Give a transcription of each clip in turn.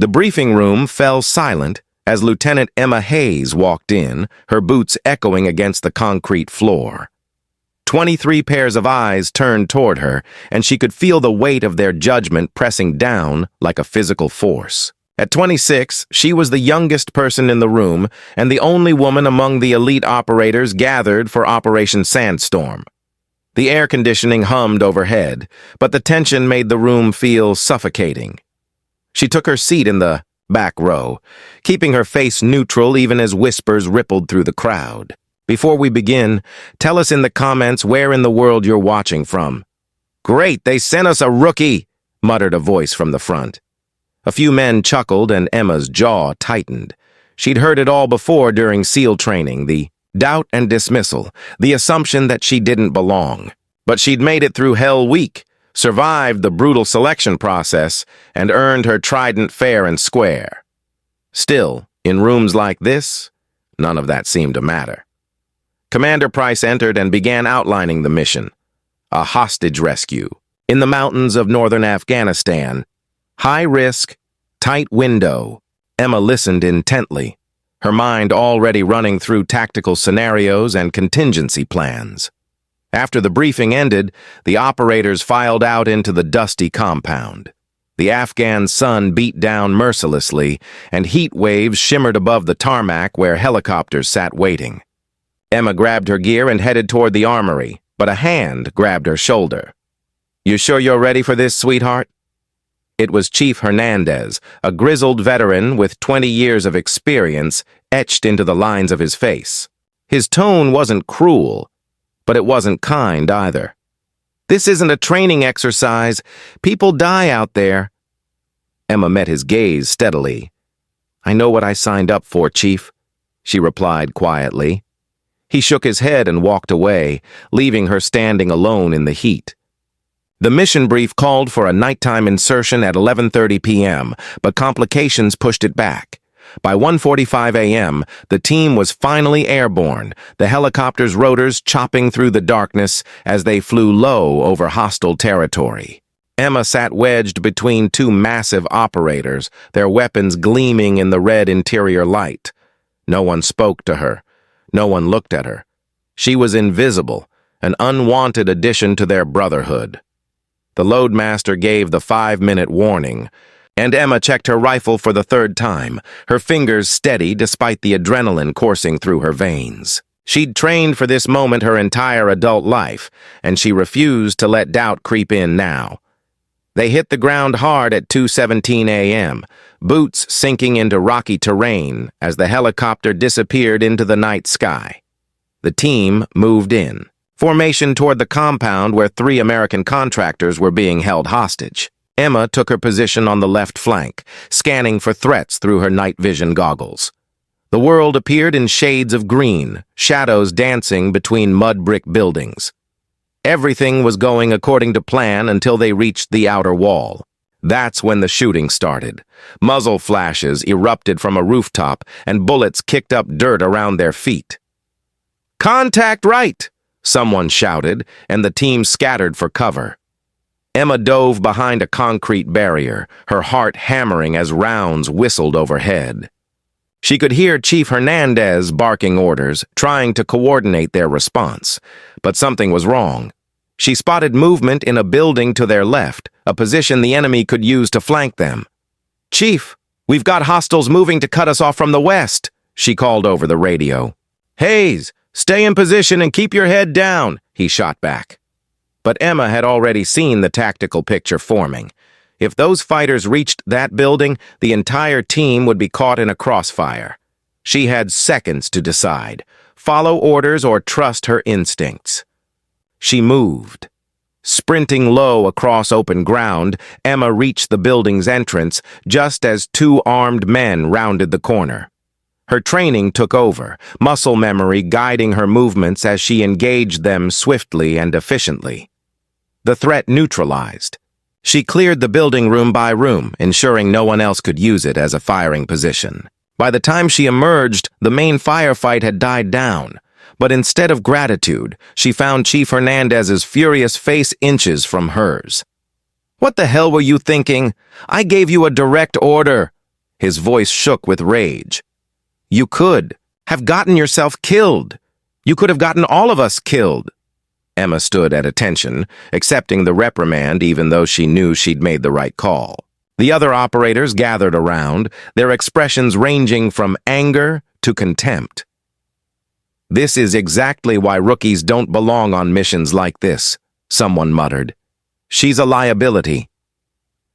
The briefing room fell silent as Lieutenant Emma Hayes walked in, her boots echoing against the concrete floor. 23 pairs of eyes turned toward her, and she could feel the weight of their judgment pressing down like a physical force. At 26, she was the youngest person in the room and the only woman among the elite operators gathered for Operation Sandstorm. The air conditioning hummed overhead, but the tension made the room feel suffocating. She took her seat in the back row, keeping her face neutral even as whispers rippled through the crowd. Before we begin, tell us in the comments where in the world you're watching from. "Great, they sent us a rookie," muttered a voice from the front. A few men chuckled and Emma's jaw tightened. She'd heard it all before during SEAL training, the doubt and dismissal, the assumption that she didn't belong. But she'd made it through Hell Week, survived the brutal selection process, and earned her trident fair and square. Still, in rooms like this, none of that seemed to matter. Commander Price entered and began outlining the mission. A hostage rescue in the mountains of northern Afghanistan. High risk, tight window. Emma listened intently, her mind already running through tactical scenarios and contingency plans. After the briefing ended, the operators filed out into the dusty compound. The Afghan sun beat down mercilessly, and heat waves shimmered above the tarmac where helicopters sat waiting. Emma grabbed her gear and headed toward the armory, but a hand grabbed her shoulder. "You sure you're ready for this, sweetheart?" It was Chief Hernandez, a grizzled veteran with 20 years of experience etched into the lines of his face. His tone wasn't cruel, but it wasn't kind either. "This isn't a training exercise. People die out there." Emma met his gaze steadily. "I know what I signed up for, Chief," she replied quietly. He shook his head and walked away, leaving her standing alone in the heat. The mission brief called for a nighttime insertion at 11:30 p.m., but complications pushed it back. By 1:45 a.m., the team was finally airborne, the helicopter's rotors chopping through the darkness as they flew low over hostile territory. Emma sat wedged between two massive operators, their weapons gleaming in the red interior light. No one spoke to her. No one looked at her. She was invisible, an unwanted addition to their brotherhood. The loadmaster gave the 5-minute warning, and Emma checked her rifle for the third time, her fingers steady despite the adrenaline coursing through her veins. She'd trained for this moment her entire adult life, and she refused to let doubt creep in now. They hit the ground hard at 2:17 a.m., boots sinking into rocky terrain as the helicopter disappeared into the night sky. The team moved in, formation toward the compound where 3 American contractors were being held hostage. Emma took her position on the left flank, scanning for threats through her night vision goggles. The world appeared in shades of green, shadows dancing between mud brick buildings. Everything was going according to plan until they reached the outer wall. That's when the shooting started. Muzzle flashes erupted from a rooftop, and bullets kicked up dirt around their feet. "Contact right!" someone shouted, and the team scattered for cover. Emma dove behind a concrete barrier, her heart hammering as rounds whistled overhead. She could hear Chief Hernandez barking orders, trying to coordinate their response. But something was wrong. She spotted movement in a building to their left, a position the enemy could use to flank them. "Chief, we've got hostiles moving to cut us off from the west," she called over the radio. "Hayes, stay in position and keep your head down," he shot back. But Emma had already seen the tactical picture forming. If those fighters reached that building, the entire team would be caught in a crossfire. She had seconds to decide: follow orders or trust her instincts. She moved. Sprinting low across open ground, Emma reached the building's entrance just as 2 armed men rounded the corner. Her training took over, muscle memory guiding her movements as she engaged them swiftly and efficiently. The threat neutralized. She cleared the building room by room, ensuring no one else could use it as a firing position. By the time she emerged, the main firefight had died down. But instead of gratitude, she found Chief Hernandez's furious face inches from hers. "What the hell were you thinking? I gave you a direct order," His voice shook with rage. You could have gotten yourself killed. You could have gotten all of us killed. Emma stood at attention, accepting the reprimand even though she knew she'd made the right call. The other operators gathered around, their expressions ranging from anger to contempt. This is exactly why rookies don't belong on missions like this, someone muttered. She's a liability.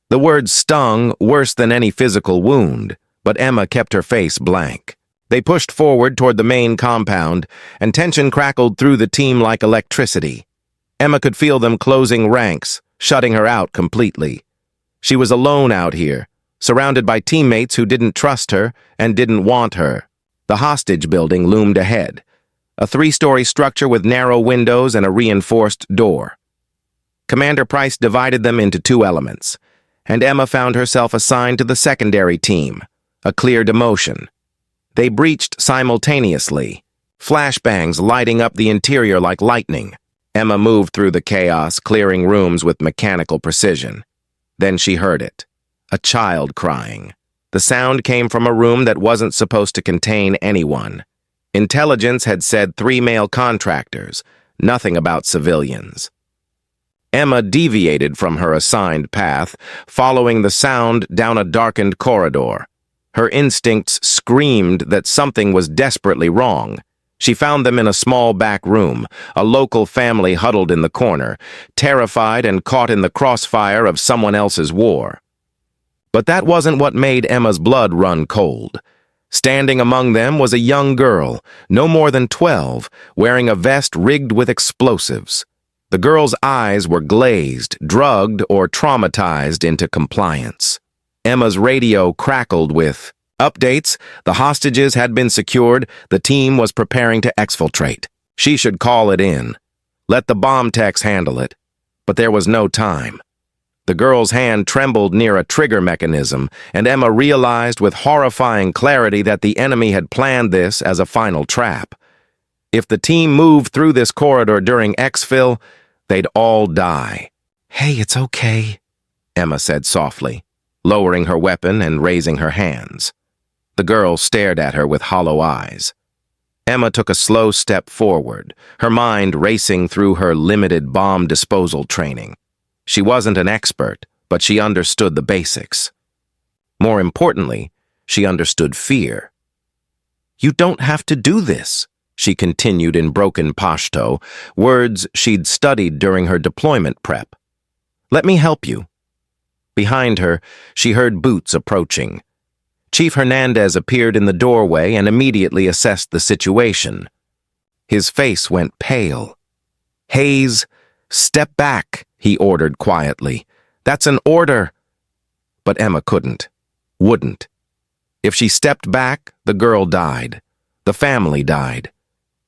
The words stung worse than any physical wound, but Emma kept her face blank. They pushed forward toward the main compound, and tension crackled through the team like electricity. Emma could feel them closing ranks, shutting her out completely. She was alone out here, surrounded by teammates who didn't trust her and didn't want her. The hostage building loomed ahead, a 3-story structure with narrow windows and a reinforced door. Commander Price divided them into 2 elements, and Emma found herself assigned to the secondary team, a clear demotion. They breached simultaneously, flashbangs lighting up the interior like lightning. Emma moved through the chaos, clearing rooms with mechanical precision. Then she heard it, a child crying. The sound came from a room that wasn't supposed to contain anyone. Intelligence had said 3 male contractors, nothing about civilians. Emma deviated from her assigned path, following the sound down a darkened corridor. Her instincts screamed that something was desperately wrong. She found them in a small back room, a local family huddled in the corner, terrified and caught in the crossfire of someone else's war. But that wasn't what made Emma's blood run cold. Standing among them was a young girl, no more than 12, wearing a vest rigged with explosives. The girl's eyes were glazed, drugged, or traumatized into compliance. Emma's radio crackled with, "Updates, the hostages had been secured, the team was preparing to exfiltrate. She should call it in. Let the bomb techs handle it." But there was no time. The girl's hand trembled near a trigger mechanism, and Emma realized with horrifying clarity that the enemy had planned this as a final trap. If the team moved through this corridor during exfil, they'd all die. "Hey, it's okay," Emma said softly, lowering her weapon and raising her hands. The girl stared at her with hollow eyes. Emma took a slow step forward, her mind racing through her limited bomb disposal training. She wasn't an expert, but she understood the basics. More importantly, she understood fear. "You don't have to do this," she continued in broken Pashto, words she'd studied during her deployment prep. "Let me help you." Behind her, she heard boots approaching. Chief Hernandez appeared in the doorway and immediately assessed the situation. His face went pale. "Hayes, step back," he ordered quietly. "That's an order." But Emma wouldn't. If she stepped back, the girl died. The family died.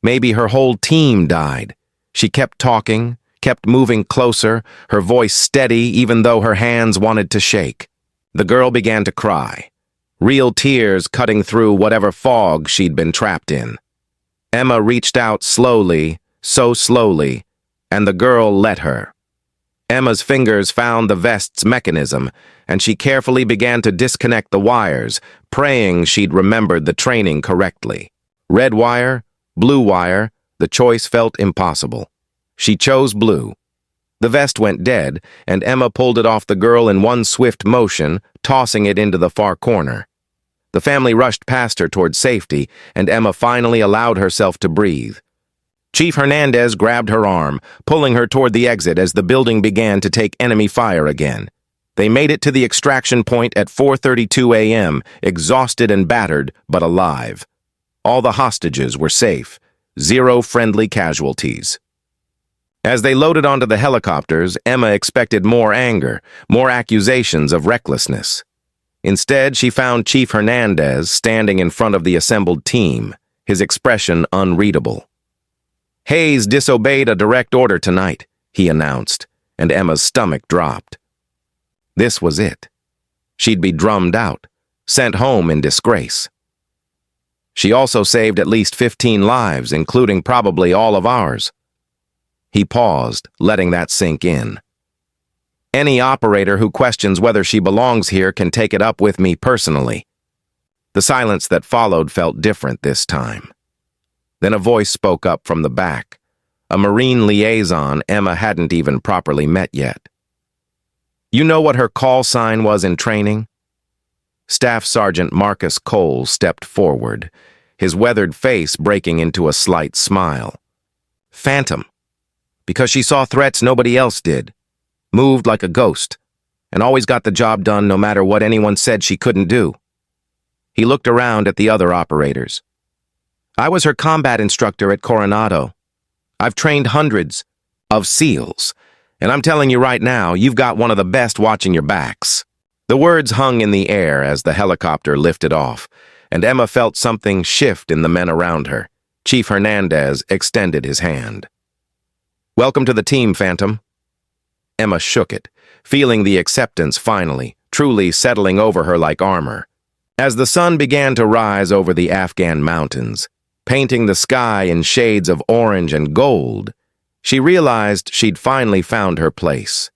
Maybe her whole team died. She kept talking, kept moving closer, her voice steady even though her hands wanted to shake. The girl began to cry, real tears cutting through whatever fog she'd been trapped in. Emma reached out slowly, so slowly, and the girl let her. Emma's fingers found the vest's mechanism, and she carefully began to disconnect the wires, praying she'd remembered the training correctly. Red wire, blue wire, the choice felt impossible. She chose blue. The vest went dead, and Emma pulled it off the girl in one swift motion, tossing it into the far corner. The family rushed past her toward safety, and Emma finally allowed herself to breathe. Chief Hernandez grabbed her arm, pulling her toward the exit as the building began to take enemy fire again. They made it to the extraction point at 4:32 a.m., exhausted and battered, but alive. All the hostages were safe, 0 friendly casualties. As they loaded onto the helicopters, Emma expected more anger, more accusations of recklessness. Instead, she found Chief Hernandez standing in front of the assembled team, his expression unreadable. "Hayes disobeyed a direct order tonight," he announced, and Emma's stomach dropped. This was it. She'd be drummed out, sent home in disgrace. She also saved at least 15 lives, including probably all of ours. He paused, letting that sink in. "Any operator who questions whether she belongs here can take it up with me personally," The silence that followed felt different this time. Then a voice spoke up from the back, a Marine liaison Emma hadn't even properly met yet. "You know what her call sign was in training?" Staff Sergeant Marcus Cole stepped forward, his weathered face breaking into a slight smile. "Phantom. Because she saw threats nobody else did, moved like a ghost, and always got the job done no matter what anyone said she couldn't do." He looked around at the other operators. "I was her combat instructor at Coronado. I've trained hundreds of SEALs, and I'm telling you right now, you've got one of the best watching your backs." The words hung in the air as the helicopter lifted off, and Emma felt something shift in the men around her. Chief Hernandez extended his hand. "Welcome to the team, Phantom." Emma shook it, feeling the acceptance finally, truly settling over her like armor. As the sun began to rise over the Afghan mountains, painting the sky in shades of orange and gold, she realized she'd finally found her place.